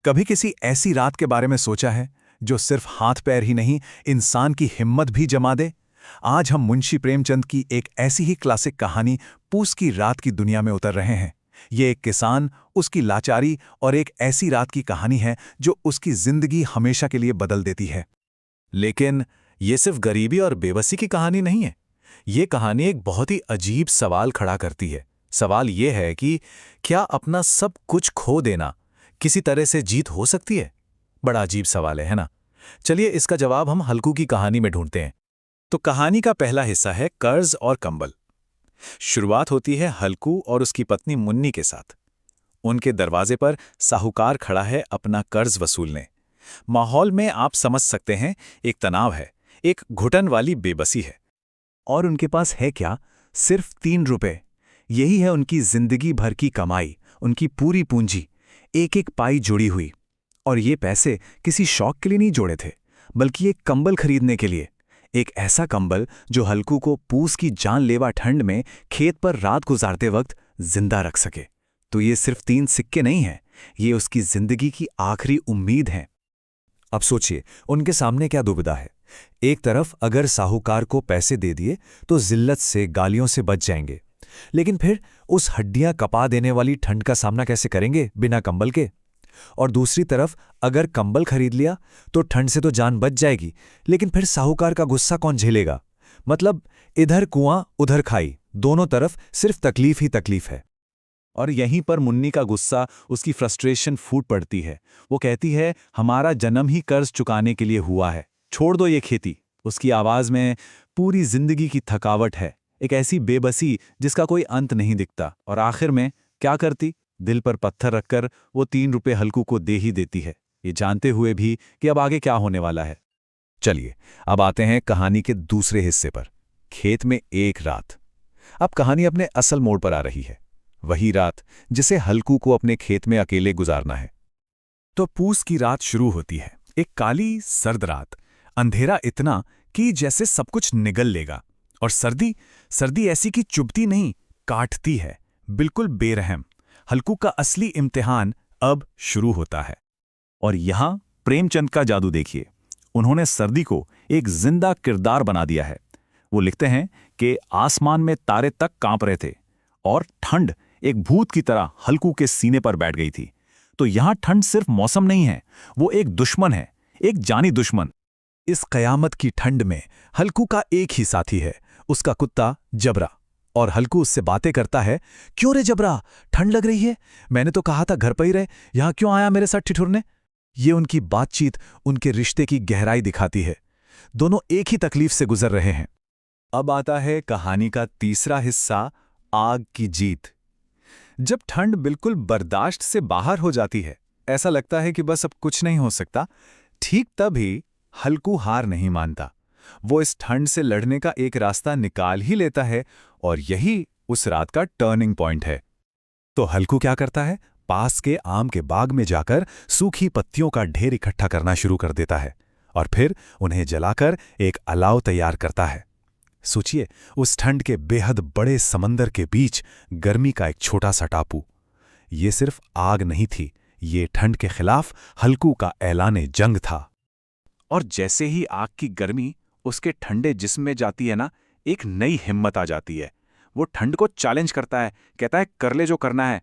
कभी किसी ऐसी रात के बारे में सोचा है जो सिर्फ हाथ पैर ही नहीं, इंसान की हिम्मत भी जमा दे? आज हम मुंशी प्रेमचंद की एक ऐसी ही क्लासिक कहानी पूस की रात की दुनिया में उतर रहे हैं। ये एक किसान, उसकी लाचारी और एक ऐसी रात की कहानी है जो उसकी जिंदगी हमेशा के लिए बदल देती है। लेकिन ये सिर्फ गरीबी और बेबसी की कहानी नहीं है। ये कहानी एक बहुत ही अजीब सवाल खड़ा करती है। सवाल ये है कि क्या अपना सब कुछ खो देना किसी तरह से जीत हो सकती है? बड़ा अजीब सवाल है ना? चलिए इसका जवाब हम हल्कू की कहानी में ढूंढते हैं। तो कहानी का पहला हिस्सा है कर्ज और कंबल। शुरुआत होती है हल्कू और उसकी पत्नी मुन्नी के साथ। उनके दरवाजे पर साहूकार खड़ा है अपना कर्ज वसूलने। माहौल में आप समझ सकते हैं, एक तनाव है, एक घुटन वाली बेबसी है। और उनके पास है क्या? सिर्फ 3 रुपए। यही है उनकी जिंदगी भर की कमाई, उनकी पूरी पूंजी, एक एक पाई जुड़ी हुई। और ये पैसे किसी शौक के लिए नहीं जोड़े थे, बल्कि एक कंबल खरीदने के लिए। एक ऐसा कंबल जो हल्कू को पूस की जानलेवा ठंड में खेत पर रात गुजारते वक्त जिंदा रख सके। तो ये सिर्फ 3 सिक्के नहीं हैं, ये उसकी जिंदगी की आखिरी उम्मीद है। अब सोचिए, उनके सामने क्या दुविधा है। एक तरफ अगर साहूकार को पैसे दे दिए तो जिल्लत से, गालियों से बच जाएंगे, लेकिन फिर उस हड्डियां कपा देने वाली ठंड का सामना कैसे करेंगे बिना कंबल के? और दूसरी तरफ अगर कंबल खरीद लिया तो ठंड से तो जान बच जाएगी, लेकिन फिर साहूकार का गुस्सा कौन झेलेगा? मतलब इधर कुआं उधर खाई, दोनों तरफ सिर्फ तकलीफ ही तकलीफ है। और यहीं पर मुन्नी का गुस्सा, उसकी फ्रस्ट्रेशन फूट पड़ती है। वो कहती है, हमारा जन्म ही कर्ज चुकाने के लिए हुआ है, छोड़ दो ये खेती। उसकी आवाज में पूरी जिंदगी की थकावट है, एक ऐसी बेबसी जिसका कोई अंत नहीं दिखता। और आखिर में क्या करती? दिल पर पत्थर रखकर वो 3 रुपए हल्कू को दे ही देती है, ये जानते हुए भी कि अब आगे क्या होने वाला है। चलिए अब आते हैं कहानी के दूसरे हिस्से पर, खेत में एक रात। अब कहानी अपने असल मोड़ पर आ रही है, वही रात जिसे हल्कू को अपने खेत में अकेले गुजारना है। तो पूस की रात शुरू होती है, एक काली सर्द रात। अंधेरा इतना कि जैसे सब कुछ निगल लेगा। और सर्दी ऐसी कि चुभती नहीं, काटती है, बिल्कुल बेरहम। हल्कू का असली इम्तिहान अब शुरू होता है। और यहां प्रेमचंद का जादू देखिए। उन्होंने सर्दी को एक जिंदा किरदार बना दिया है। वो लिखते हैं कि आसमान में तारे तक कांप रहे थे और ठंड एक भूत की तरह हल्कू के सीने पर बैठ गई थी। तो यहां ठंड सिर्फ मौसम नहीं है, वो एक दुश्मन है, एक जानी दुश्मन। इस कयामत की ठंड में हल्कू का एक ही साथी है, उसका कुत्ता जबरा। और हल्कू उससे बातें करता है, क्यों रे जबरा, ठंड लग रही है? मैंने तो कहा था घर पर ही रहे, यहां क्यों आया मेरे साथ ठिठुरने? ये उनकी बातचीत उनके रिश्ते की गहराई दिखाती है। दोनों एक ही तकलीफ से गुजर रहे हैं। अब आता है कहानी का तीसरा हिस्सा, आग की जीत। जब ठंड बिल्कुल बर्दाश्त से बाहर हो जाती है, ऐसा लगता है कि बस अब कुछ नहीं हो सकता, ठीक तभी हल्कू हार नहीं मानता। वो इस ठंड से लड़ने का एक रास्ता निकाल ही लेता है, और यही उस रात का टर्निंग पॉइंट है। तो हल्कू क्या करता है? पास के आम के बाग में जाकर सूखी पत्तियों का ढेर इकट्ठा करना शुरू कर देता है और फिर उन्हें जलाकर एक अलाव तैयार करता है। सोचिए, उस ठंड के बेहद बड़े समंदर के बीच गर्मी का एक छोटा सा टापू। ये सिर्फ आग नहीं थी, ये ठंड के खिलाफ हल्कू का ऐलाने जंग था। और जैसे ही आग की गर्मी उसके ठंडे जिस्म में जाती है ना, एक नई हिम्मत आ जाती है। वो ठंड को चैलेंज करता है, कहता है कर ले जो करना है।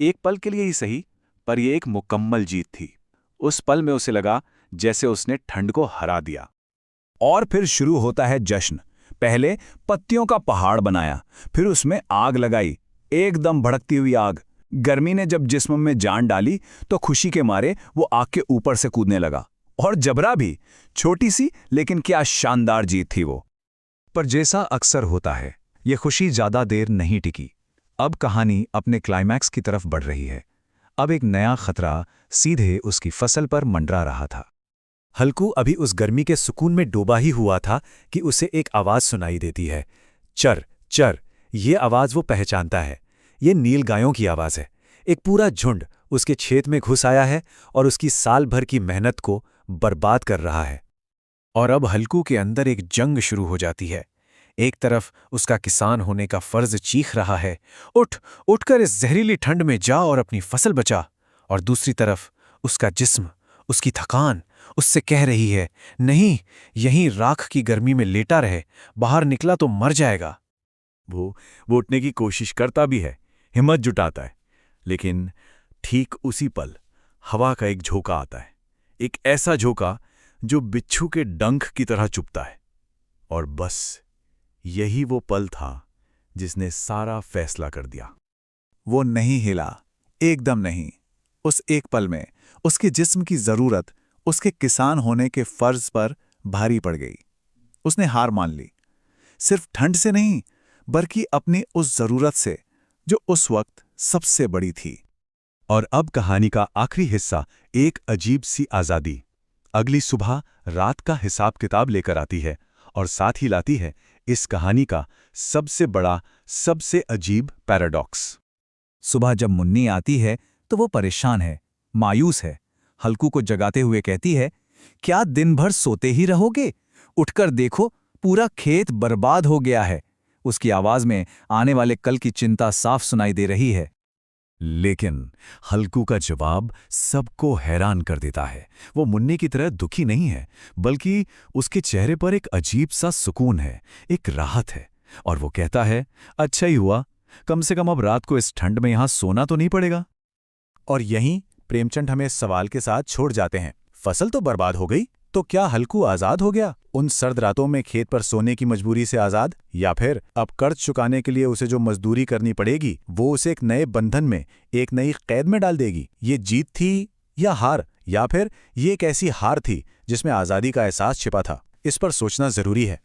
एक पल के लिए ही सही, पर यह एक मुकम्मल जीत थी। उस पल में उसे लगा जैसे उसने ठंड को हरा दिया। और फिर शुरू होता है जश्न। पहले पत्तियों का पहाड़ बनाया, फिर उसमें आग लगाई, एकदम भड़कती हुई आग। गर्मी ने जब जिस्म में जान डाली तो खुशी के मारे वो आग के ऊपर से कूदने लगा। और जबरा भी, छोटी सी लेकिन क्या शानदार जीत थी वो। पर जैसा अक्सर होता है, ये खुशी ज्यादा देर नहीं टिकी। अब कहानी अपने क्लाइमैक्स की तरफ बढ़ रही है। अब एक नया खतरा सीधे उसकी फसल पर मंडरा रहा था। हल्कू अभी उस गर्मी के सुकून में डूबा ही हुआ था कि उसे एक आवाज सुनाई देती है, चर चर। ये आवाज वो पहचानता है, ये नील गायों की आवाज है। एक पूरा झुंड उसके खेत में घुस आया है और उसकी साल भर की मेहनत को बर्बाद कर रहा है। और अब हल्कू के अंदर एक जंग शुरू हो जाती है। एक तरफ उसका किसान होने का फर्ज चीख रहा है, उठकर इस जहरीली ठंड में जा और अपनी फसल बचा। और दूसरी तरफ उसका जिस्म, उसकी थकान उससे कह रही है, नहीं, यहीं राख की गर्मी में लेटा रहे, बाहर निकला तो मर जाएगा। वो उठने की कोशिश करता भी है, हिम्मत जुटाता है, लेकिन ठीक उसी पल हवा का एक झोंका आता है, एक ऐसा झोंका जो बिच्छू के डंक की तरह चुभता है। और बस यही वो पल था जिसने सारा फैसला कर दिया। वो नहीं हिला, एकदम नहीं। उस एक पल में उसके जिस्म की जरूरत उसके किसान होने के फर्ज पर भारी पड़ गई। उसने हार मान ली, सिर्फ ठंड से नहीं, बल्कि अपनी उस जरूरत से जो उस वक्त सबसे बड़ी थी। और अब कहानी का आखिरी हिस्सा, एक अजीब सी आज़ादी। अगली सुबह रात का हिसाब किताब लेकर आती है और साथ ही लाती है इस कहानी का सबसे बड़ा, सबसे अजीब पैराडॉक्स। सुबह जब मुन्नी आती है तो वो परेशान है, मायूस है। हल्कू को जगाते हुए कहती है, क्या दिन भर सोते ही रहोगे? उठकर देखो, पूरा खेत बर्बाद हो गया है। उसकी आवाज में आने वाले कल की चिंता साफ सुनाई दे रही है। लेकिन हल्कू का जवाब सबको हैरान कर देता है। वो मुन्नी की तरह दुखी नहीं है, बल्कि उसके चेहरे पर एक अजीब सा सुकून है, एक राहत है। और वो कहता है, अच्छा ही हुआ, कम से कम अब रात को इस ठंड में यहां सोना तो नहीं पड़ेगा। और यहीं प्रेमचंद हमें सवाल के साथ छोड़ जाते हैं। फसल तो बर्बाद हो गई, तो क्या हल्कू आजाद हो गया? उन सर्द रातों में खेत पर सोने की मजबूरी से आजाद? या फिर अब कर्ज चुकाने के लिए उसे जो मजदूरी करनी पड़ेगी वो उसे एक नए बंधन में, एक नई कैद में डाल देगी? ये जीत थी या हार? या फिर ये एक ऐसी हार थी जिसमें आजादी का एहसास छिपा था? इस पर सोचना जरूरी है।